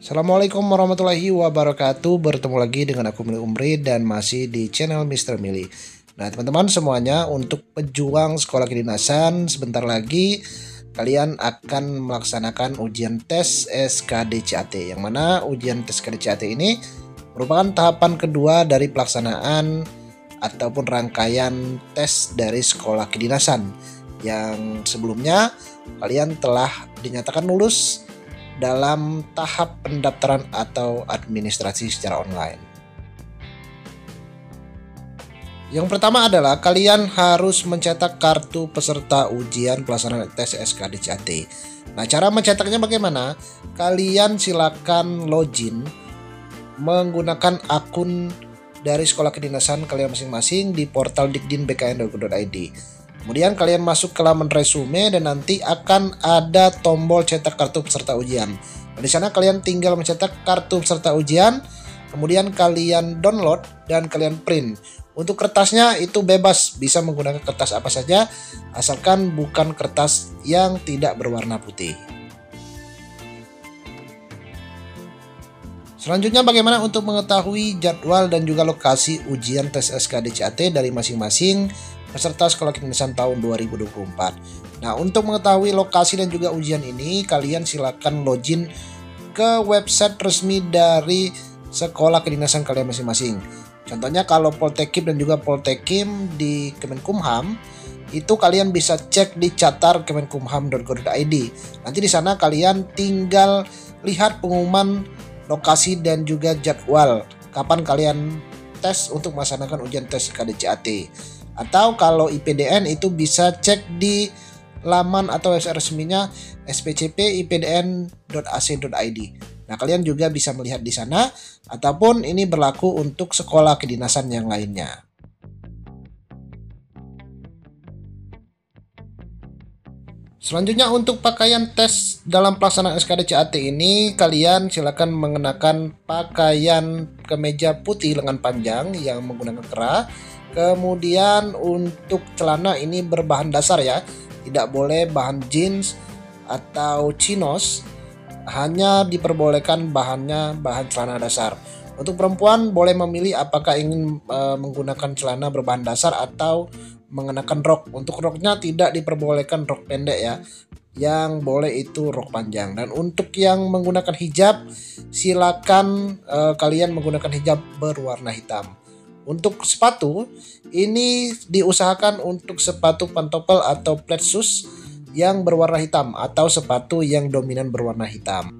Assalamualaikum warahmatullahi wabarakatuh. Bertemu lagi dengan aku Mili Umri dan masih di channel Mr. Mili. Nah teman-teman semuanya, untuk pejuang sekolah kedinasan, sebentar lagi kalian akan melaksanakan ujian tes SKDCAT, yang mana ujian tes SKDCAT ini merupakan tahapan kedua dari pelaksanaan ataupun rangkaian tes dari sekolah kedinasan, yang sebelumnya kalian telah dinyatakan lulus dalam tahap pendaftaran atau administrasi secara online. Yang pertama adalah kalian harus mencetak kartu peserta ujian pelaksanaan tes SKDCAT. Nah, cara mencetaknya bagaimana? Kalian silakan login menggunakan akun dari sekolah kedinasan kalian masing-masing di portal dikdin.bkn.go.id. Kemudian kalian masuk ke laman resume dan nanti akan ada tombol cetak kartu peserta ujian. Nah, di sana kalian tinggal mencetak kartu peserta ujian, kemudian kalian download dan kalian print. Untuk kertasnya itu bebas, bisa menggunakan kertas apa saja asalkan bukan kertas yang tidak berwarna putih. Selanjutnya bagaimana untuk mengetahui jadwal dan juga lokasi ujian tes SKDCAT dari masing-masing peserta sekolah kedinasan tahun 2024. Nah, untuk mengetahui lokasi dan juga ujian ini, kalian silakan login ke website resmi dari sekolah kedinasan kalian masing-masing. Contohnya kalau Poltekkip dan juga Poltekim di Kemenkumham, itu kalian bisa cek di catar.kemenkumham.go.id. Nanti di sana kalian tinggal lihat pengumuman lokasi dan juga jadwal kapan kalian tes untuk melaksanakan ujian tes SKDCAT. Atau kalau IPDN itu bisa cek di laman atau website resminya spcp.ipdn.ac.id. Nah, kalian juga bisa melihat di sana, ataupun ini berlaku untuk sekolah kedinasan yang lainnya. Selanjutnya untuk pakaian tes dalam pelaksanaan SKDCAT ini, kalian silakan mengenakan pakaian kemeja putih lengan panjang yang menggunakan kerah. Kemudian untuk celana ini berbahan dasar ya, tidak boleh bahan jeans atau chinos, hanya diperbolehkan bahannya bahan celana dasar. Untuk perempuan boleh memilih apakah ingin menggunakan celana berbahan dasar atau mengenakan rok. Untuk roknya tidak diperbolehkan rok pendek ya, yang boleh itu rok panjang. Dan untuk yang menggunakan hijab, silakan kalian menggunakan hijab berwarna hitam. Untuk sepatu, ini diusahakan untuk sepatu pantofel atau flat shoes yang berwarna hitam atau sepatu yang dominan berwarna hitam.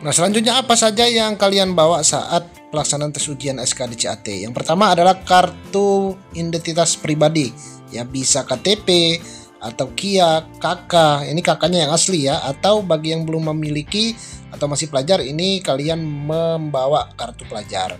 Nah, selanjutnya apa saja yang kalian bawa saat pelaksanaan tes ujian SKDCAT? Yang pertama adalah kartu identitas pribadi, ya bisa KTP atau KIA, KK, ini kakaknya yang asli ya, atau bagi yang belum memiliki atau masih pelajar, ini kalian membawa kartu pelajar.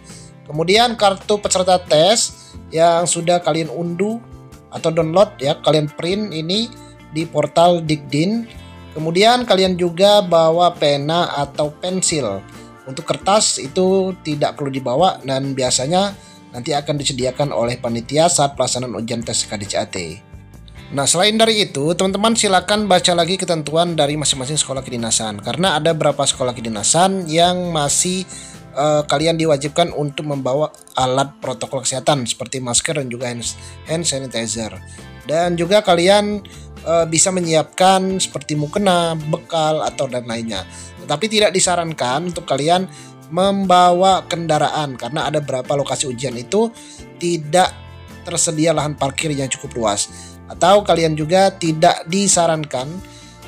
Kemudian kartu peserta tes yang sudah kalian unduh atau download ya, kalian print ini di portal Dikdin. Kemudian kalian juga bawa pena atau pensil. Untuk kertas itu tidak perlu dibawa dan biasanya nanti akan disediakan oleh panitia saat pelaksanaan ujian tes SKDCAT. Nah, selain dari itu, teman-teman silakan baca lagi ketentuan dari masing-masing sekolah kedinasan, karena ada beberapa sekolah kedinasan yang masih kalian diwajibkan untuk membawa alat protokol kesehatan seperti masker dan juga hand sanitizer. Dan juga kalian bisa menyiapkan seperti mukena, bekal atau dan lainnya. Tetapi tidak disarankan untuk kalian membawa kendaraan karena ada beberapa lokasi ujian itu tidak tersedia lahan parkir yang cukup luas. Atau kalian juga tidak disarankan,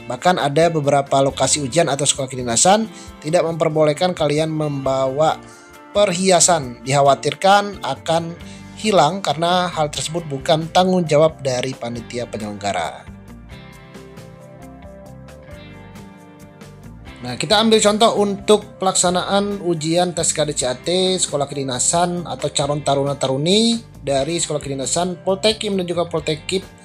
bahkan ada beberapa lokasi ujian atau sekolah kedinasan tidak memperbolehkan kalian membawa perhiasan. Dikhawatirkan akan hilang karena hal tersebut bukan tanggung jawab dari panitia penyelenggara. Nah, kita ambil contoh untuk pelaksanaan ujian tes SKDCAT sekolah kedinasan atau calon taruna-taruni dari sekolah kedinasan Poltekim dan juga Poltekkip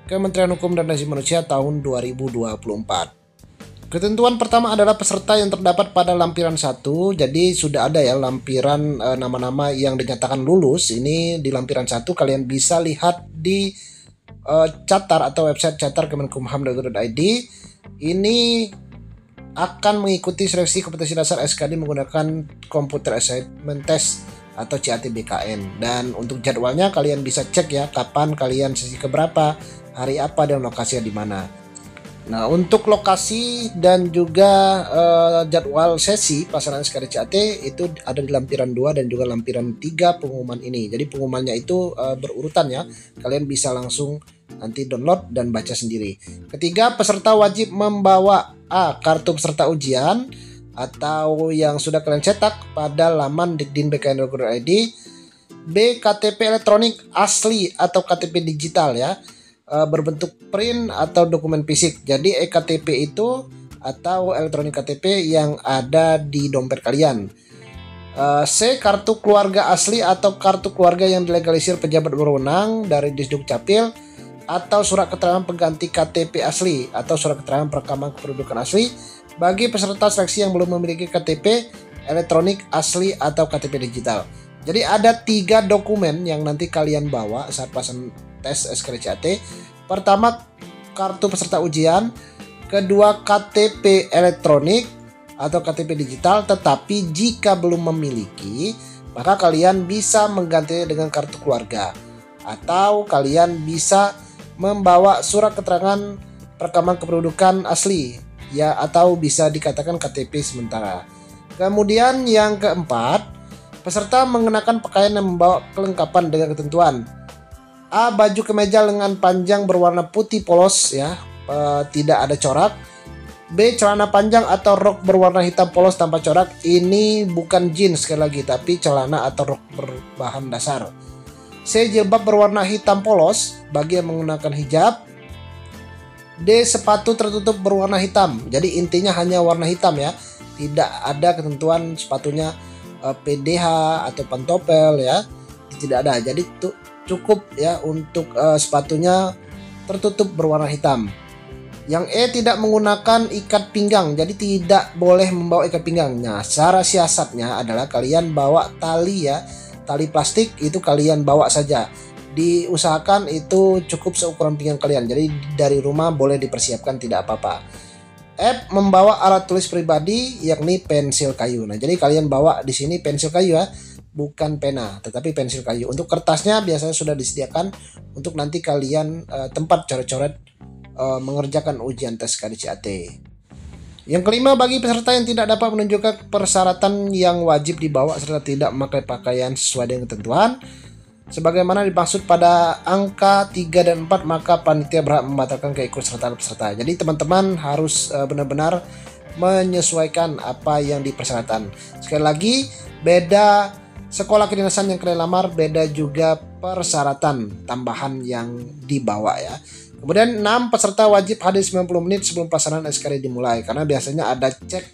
Kementerian Hukum dan Asasi Manusia tahun 2024. Ketentuan pertama adalah peserta yang terdapat pada lampiran 1. Jadi sudah ada ya lampiran nama-nama yang dinyatakan lulus. Ini di lampiran 1 kalian bisa lihat di Catar atau website catar.kemenkumham.go.id. Ini akan mengikuti seleksi kompetensi dasar SKD menggunakan Computer Assignment Test atau CAT BKN. Dan untuk jadwalnya kalian bisa cek ya, kapan kalian sesi keberapa, hari apa, dan lokasinya di mana. Nah, untuk lokasi dan juga jadwal sesi pelaksanaan SKD CAT itu ada di lampiran 2 dan juga lampiran 3 pengumuman ini. Jadi pengumumannya itu berurutan ya. Kalian bisa langsung nanti download dan baca sendiri. Ketiga, peserta wajib membawa A. Kartu peserta ujian atau yang sudah kalian cetak pada laman dikdin.bkn.go.id. B. KTP elektronik asli atau KTP digital ya, berbentuk print atau dokumen fisik. Jadi eKTP itu atau elektronik KTP yang ada di dompet kalian. C. Kartu keluarga asli atau kartu keluarga yang dilegalisir pejabat berwenang dari Disduk Capil, atau surat keterangan pengganti KTP asli atau surat keterangan perekaman kependudukan asli bagi peserta seleksi yang belum memiliki KTP elektronik asli atau KTP digital. Jadi ada 3 dokumen yang nanti kalian bawa saat pelaksanaan tes SKD CAT. Pertama, kartu peserta ujian. Kedua, KTP elektronik atau KTP digital. Tetapi jika belum memiliki, maka kalian bisa menggantinya dengan kartu keluarga, atau kalian bisa membawa surat keterangan perekaman kependudukan asli ya, atau bisa dikatakan KTP sementara. Kemudian yang keempat, peserta mengenakan pakaian yang membawa kelengkapan dengan ketentuan. A. Baju kemeja lengan panjang berwarna putih polos ya, tidak ada corak. B. Celana panjang atau rok berwarna hitam polos tanpa corak. Ini bukan jeans sekali lagi, tapi celana atau rok berbahan dasar. C. Jilbab berwarna hitam polos bagi yang menggunakan hijab. D. Sepatu tertutup berwarna hitam. Jadi intinya hanya warna hitam ya, tidak ada ketentuan sepatunya PDH atau pantopel ya, tidak ada. Jadi cukup ya untuk sepatunya tertutup berwarna hitam. Yang E. Tidak menggunakan ikat pinggang, jadi tidak boleh membawa ikat pinggang. Nah, cara siasatnya adalah kalian bawa tali ya, tali plastik itu kalian bawa saja. Diusahakan itu cukup seukuran pinggang kalian. Jadi dari rumah boleh dipersiapkan, tidak apa-apa. F. Membawa alat tulis pribadi yakni pensil kayu. Nah, jadi kalian bawa di sini pensil kayu ya, bukan pena, tetapi pensil kayu. Untuk kertasnya biasanya sudah disediakan untuk nanti kalian tempat coret-coret mengerjakan ujian tes SKD CAT. Yang kelima, bagi peserta yang tidak dapat menunjukkan persyaratan yang wajib dibawa serta tidak memakai pakaian sesuai dengan ketentuan sebagaimana dimaksud pada angka 3 dan 4, maka panitia berhak membatalkan keikutsertaan peserta. Jadi teman-teman harus benar-benar menyesuaikan apa yang dipersyaratkan. Sekali lagi, beda sekolah kedinasan yang kalian lamar, beda juga persyaratan tambahan yang dibawa ya. Kemudian 6, peserta wajib hadir 90 menit sebelum pelaksanaan SKD dimulai, karena biasanya ada cek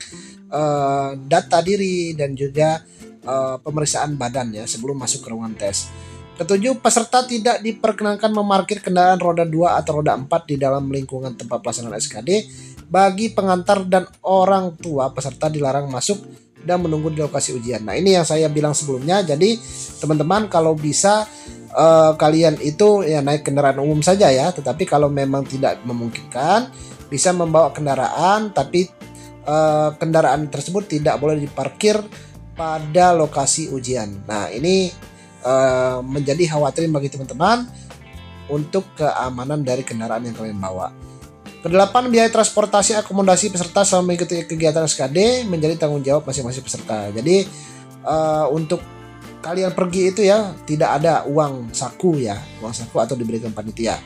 data diri dan juga pemeriksaan badan ya sebelum masuk ke ruangan tes. Ketujuh, peserta tidak diperkenankan memarkir kendaraan roda 2 atau roda 4 di dalam lingkungan tempat pelaksanaan SKD. Bagi pengantar dan orang tua peserta dilarang masuk dan menunggu di lokasi ujian. Nah, ini yang saya bilang sebelumnya. Jadi teman-teman kalau bisa kalian itu ya naik kendaraan umum saja ya, tetapi kalau memang tidak memungkinkan bisa membawa kendaraan, tapi kendaraan tersebut tidak boleh diparkir pada lokasi ujian. Nah, ini menjadi khawatirin bagi teman-teman untuk keamanan dari kendaraan yang kalian bawa. Kedelapan, biaya transportasi akomodasi peserta selama mengikuti kegiatan SKD menjadi tanggung jawab masing-masing peserta. Jadi untuk kalian pergi itu ya tidak ada uang saku ya, uang saku atau diberikan panitia.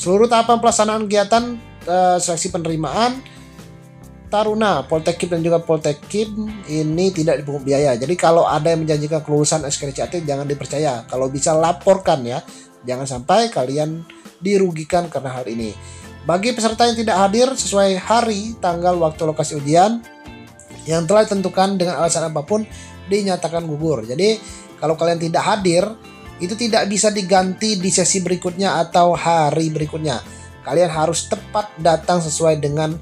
Seluruh tahapan pelaksanaan kegiatan seleksi penerimaan Taruna, Poltekkip dan juga Poltekkip ini tidak dipungut biaya. Jadi kalau ada yang menjanjikan kelulusan SKD CAT jangan dipercaya. Kalau bisa laporkan ya, jangan sampai kalian dirugikan karena hal ini. Bagi peserta yang tidak hadir sesuai hari, tanggal, waktu, lokasi ujian yang telah ditentukan dengan alasan apapun dinyatakan gugur. Jadi kalau kalian tidak hadir, itu tidak bisa diganti di sesi berikutnya atau hari berikutnya. Kalian harus tepat datang sesuai dengan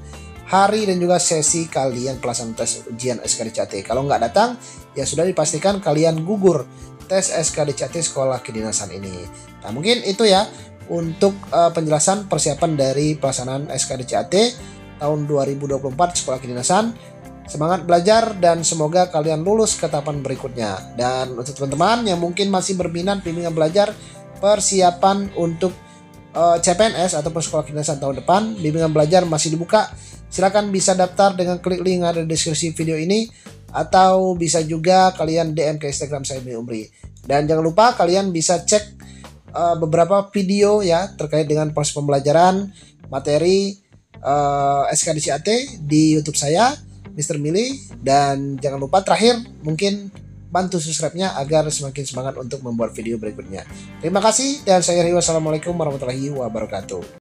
hari dan juga sesi kalian pelaksanaan tes ujian SKD CAT. Kalau nggak datang, ya sudah dipastikan kalian gugur tes SKD CAT sekolah kedinasan ini. Nah, mungkin itu ya untuk penjelasan persiapan dari pelaksanaan SKD CAT tahun 2024 sekolah kedinasan. Semangat belajar dan semoga kalian lulus ke tahapan berikutnya. Dan untuk teman-teman yang mungkin masih berminat bimbingan belajar persiapan untuk CPNS ataupun sekolah kedinasan tahun depan, bimbingan belajar masih dibuka. Silakan bisa daftar dengan klik link yang ada di deskripsi video ini, atau bisa juga kalian DM ke Instagram saya Umri. Dan jangan lupa kalian bisa cek beberapa video ya terkait dengan proses pembelajaran materi SKDCAT di YouTube saya Mr. Mili. Dan jangan lupa terakhir mungkin bantu subscribe-nya agar semakin semangat untuk membuat video berikutnya. Terima kasih dan saya Rio. Wassalamualaikum warahmatullahi wabarakatuh.